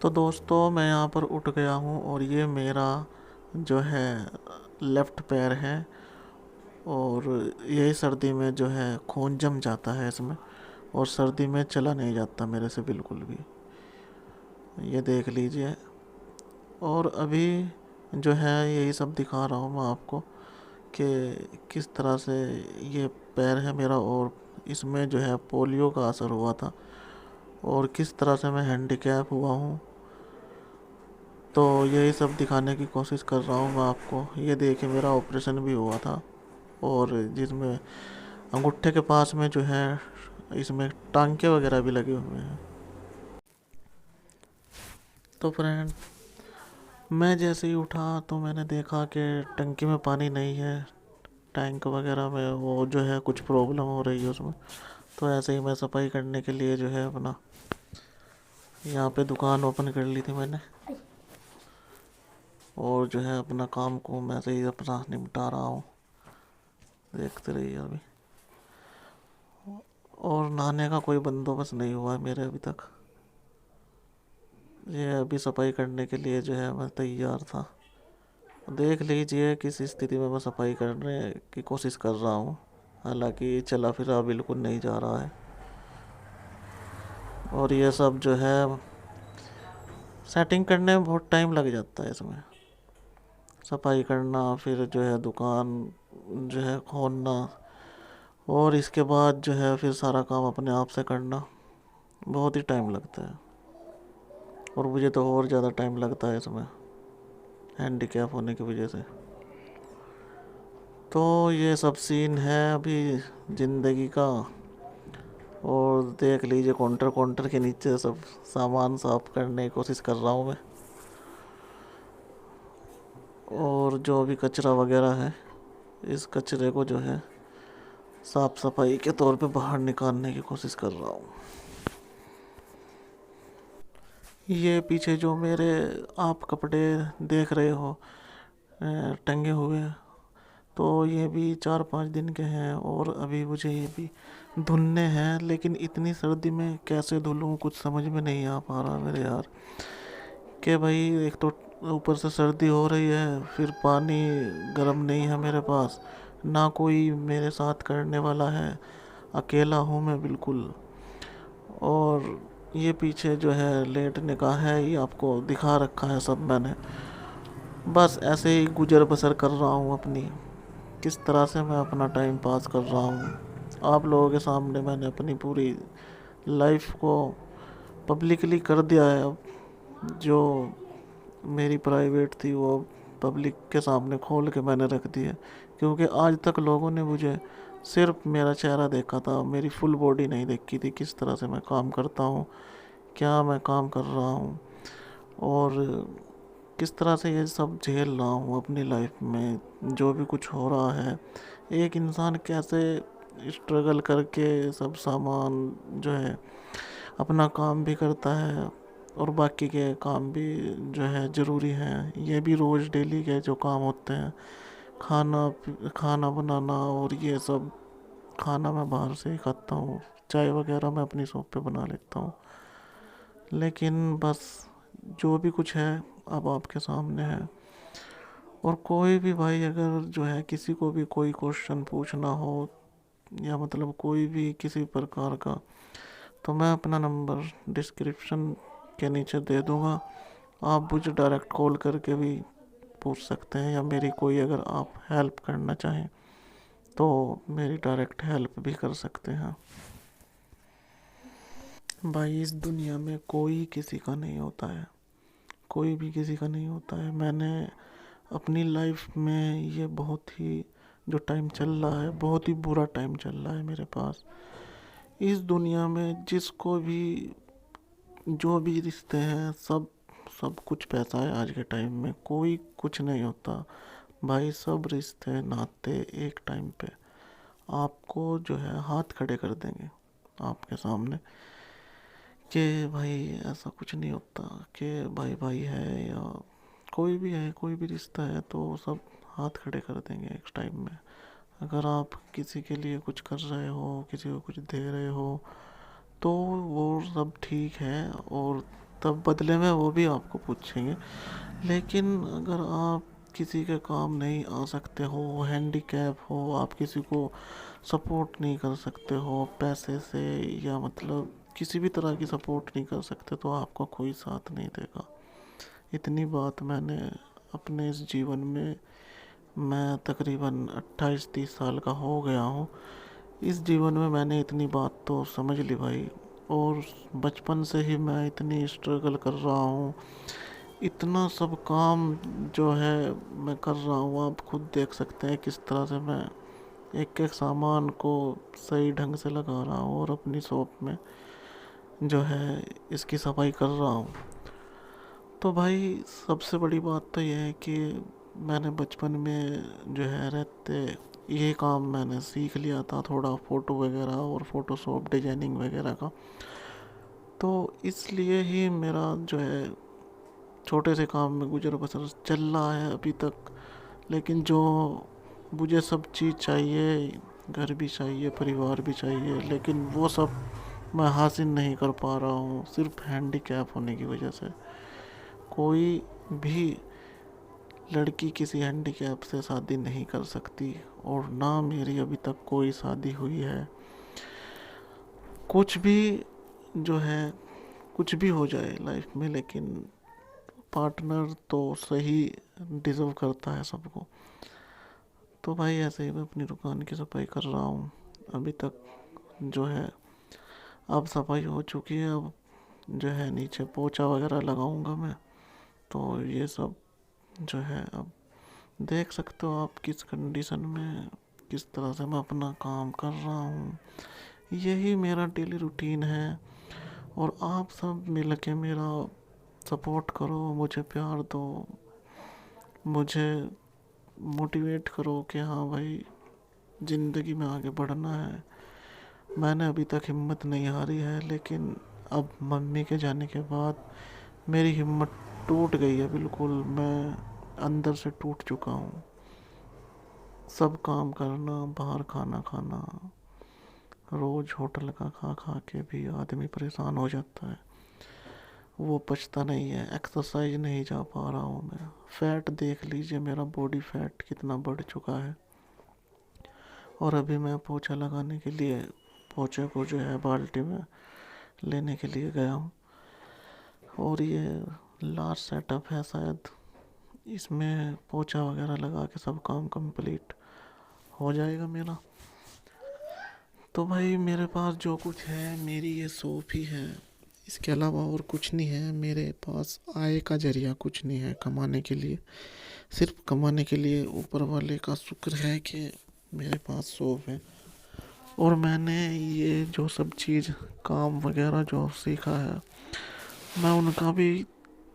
तो दोस्तों मैं यहाँ पर उठ गया हूँ और ये मेरा जो है लेफ़्ट पैर है। और यही सर्दी में जो है खून जम जाता है इसमें। और सर्दी में चला नहीं जाता मेरे से बिल्कुल भी। ये देख लीजिए। और अभी जो है यही सब दिखा रहा हूँ मैं आपको कि किस तरह से ये पैर है मेरा। और इसमें जो है पोलियो का असर हुआ था और किस तरह से मैं हैंडीकैप हुआ हूँ। तो यही सब दिखाने की कोशिश कर रहा हूँ मैं आपको। ये देखिए मेरा ऑपरेशन भी हुआ था और जिसमें अंगूठे के पास में जो है इसमें टांके वगैरह भी लगे हुए हैं। तो फ्रेंड, मैं जैसे ही उठा तो मैंने देखा कि टंकी में पानी नहीं है। टैंक वगैरह में वो जो है कुछ प्रॉब्लम हो रही है उसमें। तो ऐसे ही मैं सफाई करने के लिए जो है अपना यहाँ पे दुकान ओपन कर ली थी मैंने। और जो है अपना काम को मैं से ही अपना निपटा रहा हूँ। देखते रहिए अभी। और नहाने का कोई बंदोबस्त नहीं हुआ है मेरे अभी तक। ये अभी सफाई करने के लिए जो है मैं तैयार था। देख लीजिए किस स्थिति में मैं सफाई करने की कोशिश कर रहा हूँ। हालांकि चला फिरा बिल्कुल नहीं जा रहा है। और ये सब जो है सेटिंग करने में बहुत टाइम लग जाता है इसमें। सफाई करना, फिर जो है दुकान जो है खोलना, और इसके बाद जो है फिर सारा काम अपने आप से करना बहुत ही टाइम लगता है। और मुझे तो और ज़्यादा टाइम लगता है इसमें, हैंडीकैप होने की वजह से। तो ये सब सीन है अभी ज़िंदगी का। और देख लीजिए काउंटर काउंटर के नीचे सब सामान साफ करने की कोशिश कर रहा हूँ मैं। और जो भी कचरा वगैरह है, इस कचरे को जो है साफ सफाई के तौर पे बाहर निकालने की कोशिश कर रहा हूँ। ये पीछे जो मेरे आप कपड़े देख रहे हो टंगे हुए, तो ये भी 4-5 दिन के हैं। और अभी मुझे ये भी धुलने हैं, लेकिन इतनी सर्दी में कैसे धुलूँ कुछ समझ में नहीं आ पा रहा मेरे यार। कि भाई एक तो ऊपर से सर्दी हो रही है, फिर पानी गर्म नहीं है मेरे पास, ना कोई मेरे साथ करने वाला है, अकेला हूँ मैं बिल्कुल। और ये पीछे जो है लेटने का है, ये आपको दिखा रखा है सब मैंने। बस ऐसे ही गुजर बसर कर रहा हूँ अपनी। किस तरह से मैं अपना टाइम पास कर रहा हूँ आप लोगों के सामने मैंने अपनी पूरी लाइफ को पब्लिकली कर दिया है अब। जो मेरी प्राइवेट थी वो पब्लिक के सामने खोल के मैंने रख दी है। क्योंकि आज तक लोगों ने मुझे सिर्फ मेरा चेहरा देखा था, मेरी फुल बॉडी नहीं देखी थी। किस तरह से मैं काम करता हूँ, क्या मैं काम कर रहा हूँ, और किस तरह से ये सब झेल रहा हूँ अपनी लाइफ में। जो भी कुछ हो रहा है, एक इंसान कैसे स्ट्रगल करके सब सामान जो है अपना काम भी करता है, और बाकी के काम भी जो है ज़रूरी हैं। ये भी रोज़ डेली के जो काम होते हैं, खाना खाना बनाना और ये सब। खाना मैं बाहर से ही खाता हूँ, चाय वगैरह मैं अपनी शॉप पे बना लेता हूँ। लेकिन बस जो भी कुछ है अब आपके सामने है। और कोई भी भाई अगर जो है किसी को भी कोई क्वेश्चन पूछना हो, या मतलब कोई भी किसी प्रकार का, तो मैं अपना नंबर डिस्क्रिप्शन के नीचे दे दूँगा। आप मुझे डायरेक्ट कॉल करके भी पूछ सकते हैं, या मेरी कोई अगर आप हेल्प करना चाहें तो मेरी डायरेक्ट हेल्प भी कर सकते हैं। भाई इस दुनिया में कोई किसी का नहीं होता है, कोई भी किसी का नहीं होता है। मैंने अपनी लाइफ में ये बहुत ही जो टाइम चल रहा है, बहुत ही बुरा टाइम चल रहा है मेरे पास। इस दुनिया में जिसको भी जो भी रिश्ते हैं, सब सब कुछ पैसा है। आज के टाइम में कोई कुछ नहीं होता भाई। सब रिश्ते नाते एक टाइम पे आपको जो है हाथ खड़े कर देंगे आपके सामने, कि भाई ऐसा कुछ नहीं होता कि भाई भाई है या कोई भी है, कोई भी रिश्ता है तो सब हाथ खड़े कर देंगे एक टाइम में। अगर आप किसी के लिए कुछ कर रहे हो, किसी को कुछ दे रहे हो, तो वो सब ठीक है। और तब बदले में वो भी आपको पूछेंगे। लेकिन अगर आप किसी के काम नहीं आ सकते हो, हैंडीकैप हो, आप किसी को सपोर्ट नहीं कर सकते हो पैसे से, या मतलब किसी भी तरह की सपोर्ट नहीं कर सकते, तो आपका कोई साथ नहीं देगा। इतनी बात मैंने अपने इस जीवन में, मैं तकरीबन 28-30 साल का हो गया हूँ, इस जीवन में मैंने इतनी बात तो समझ ली भाई। और बचपन से ही मैं इतनी स्ट्रगल कर रहा हूँ, इतना सब काम जो है मैं कर रहा हूँ, आप खुद देख सकते हैं किस तरह से मैं एक एक सामान को सही ढंग से लगा रहा हूँ और अपनी शॉप में जो है इसकी सफाई कर रहा हूँ। तो भाई सबसे बड़ी बात तो यह है कि मैंने बचपन में जो है रहते ये काम मैंने सीख लिया था, थोड़ा फ़ोटो वगैरह और फ़ोटोशॉप डिजाइनिंग वगैरह का। तो इसलिए ही मेरा जो है छोटे से काम में गुजर बसर चल रहा है अभी तक। लेकिन जो मुझे सब चीज़ चाहिए, घर भी चाहिए, परिवार भी चाहिए, लेकिन वो सब मैं हासिल नहीं कर पा रहा हूँ, सिर्फ हैंडीकैप होने की वजह से। कोई भी लड़की किसी हैंडीकैप से शादी नहीं कर सकती, और ना मेरी अभी तक कोई शादी हुई है। कुछ भी जो है, कुछ भी हो जाए लाइफ में, लेकिन पार्टनर तो सही डिज़र्व करता है सबको। तो भाई ऐसे ही मैं अपनी दुकान की सफाई कर रहा हूँ अभी तक। जो है अब सफाई हो चुकी है, अब जो है नीचे पोछा वगैरह लगाऊंगा मैं। तो ये सब जो है अब देख सकते हो आप किस कंडीशन में, किस तरह से मैं अपना काम कर रहा हूँ। यही मेरा डेली रूटीन है। और आप सब मिल के मेरा सपोर्ट करो, मुझे प्यार दो, मुझे मोटिवेट करो कि हाँ भाई ज़िंदगी में आगे बढ़ना है। मैंने अभी तक हिम्मत नहीं हारी है, लेकिन अब मम्मी के जाने के बाद मेरी हिम्मत टूट गई है बिल्कुल। मैं अंदर से टूट चुका हूँ। सब काम करना, बाहर खाना खाना, रोज़ होटल का खा खा के भी आदमी परेशान हो जाता है, वो पछता नहीं है। एक्सरसाइज नहीं जा पा रहा हूँ मैं। फैट देख लीजिए, मेरा बॉडी फैट कितना बढ़ चुका है। और अभी मैं पोछा लगाने के लिए पोछे को जो है बाल्टी में लेने के लिए गया हूँ, और ये लास्ट सेटअप है शायद, इसमें पोछा वगैरह लगा के सब काम कंप्लीट हो जाएगा मेरा। तो भाई मेरे पास जो कुछ है, मेरी ये शॉप ही है, इसके अलावा और कुछ नहीं है मेरे पास। आय का जरिया कुछ नहीं है कमाने के लिए, सिर्फ कमाने के लिए ऊपर वाले का शुक्र है कि मेरे पास शॉप है। और मैंने ये जो सब चीज़ काम वगैरह जो सीखा है, मैं उनका भी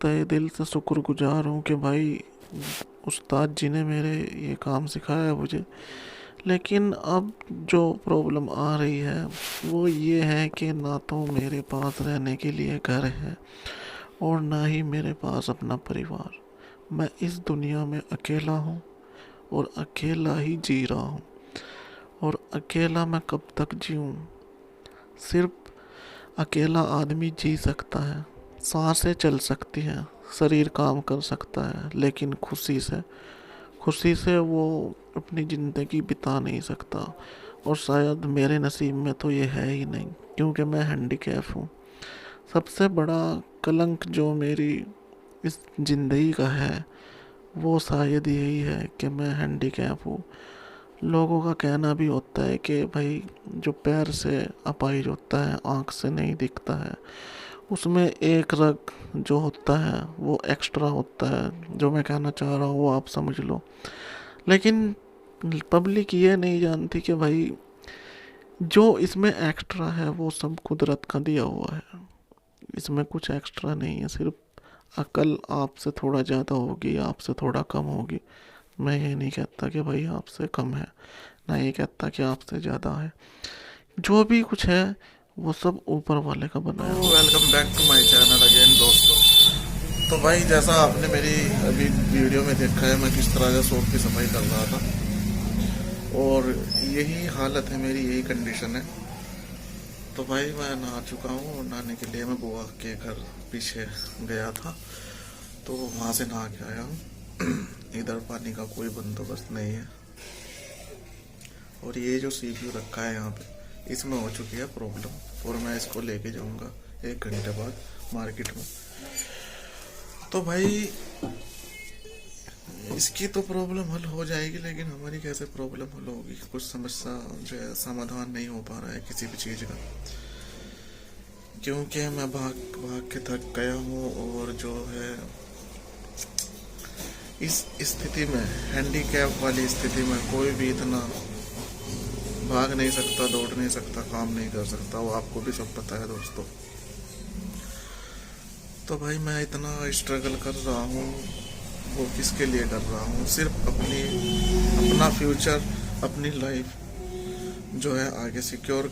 तहे दिल से शुक्रगुजार हूँ कि भाई उस्ताद जी ने मेरे ये काम सिखाया है मुझे। लेकिन अब जो प्रॉब्लम आ रही है वो ये है कि ना तो मेरे पास रहने के लिए घर है, और ना ही मेरे पास अपना परिवार। मैं इस दुनिया में अकेला हूँ, और अकेला ही जी रहा हूँ। और अकेला मैं कब तक जीऊँ? सिर्फ अकेला आदमी जी सकता है, सांसें चल सकती हैं, शरीर काम कर सकता है, लेकिन खुशी से वो अपनी ज़िंदगी बिता नहीं सकता। और शायद मेरे नसीब में तो ये है ही नहीं, क्योंकि मैं हैंडीकैप हूँ। सबसे बड़ा कलंक जो मेरी इस ज़िंदगी का है वो शायद यही है कि मैं हैंडीकैप हूँ। लोगों का कहना भी होता है कि भाई जो पैर से अपाहिज होता है, आँख से नहीं दिखता है, उसमें एक रग जो होता है वो एक्स्ट्रा होता है। जो मैं कहना चाह रहा हूँ वो आप समझ लो। लेकिन पब्लिक ये नहीं जानती कि भाई जो इसमें एक्स्ट्रा है वो सब कुदरत का दिया हुआ है। इसमें कुछ एक्स्ट्रा नहीं है, सिर्फ अकल आपसे थोड़ा ज़्यादा होगी, आपसे थोड़ा कम होगी। मैं ये नहीं कहता कि भाई आपसे कम है, ना ये कहता कि आपसे ज़्यादा है। जो भी कुछ है वो सब ऊपर वाले का बनाया। Welcome back to my channel again दोस्तों। तो भाई जैसा आपने मेरी अभी वीडियो में देखा है, मैं किस तरह से शॉप की सफाई कर रहा था, और यही हालत है मेरी, यही कंडीशन है। तो भाई मैं नहा चुका हूँ। नहाने के लिए मैं बुआ के घर पीछे गया था, तो वहाँ से नहा के आया हूँ। इधर पानी का कोई बंदोबस्त नहीं है। और ये जो CPU रखा है यहाँ पे, इसमें हो चुकी है प्रॉब्लम, और मैं इसको लेके जाऊँगा 1 घंटे बाद मार्केट में। तो भाई इसकी तो प्रॉब्लम हल हो जाएगी, लेकिन हमारी कैसे प्रॉब्लम हल होगी? कुछ समस्या जो है समाधान नहीं हो पा रहा है किसी भी चीज़ का, क्योंकि मैं भाग भाग के थक गया हूँ। और जो है इस स्थिति में, हैंडीकैप वाली स्थिति में, कोई भी इतना भाग नहीं सकता, दौड़ नहीं सकता, काम नहीं कर सकता। वो आपको भी सब पता है दोस्तों। तो भाई मैं इतना स्ट्रगल कर रहा हूँ, वो किसके लिए कर रहा हूँ? सिर्फ अपना फ्यूचर, अपनी लाइफ जो है आगे सिक्योर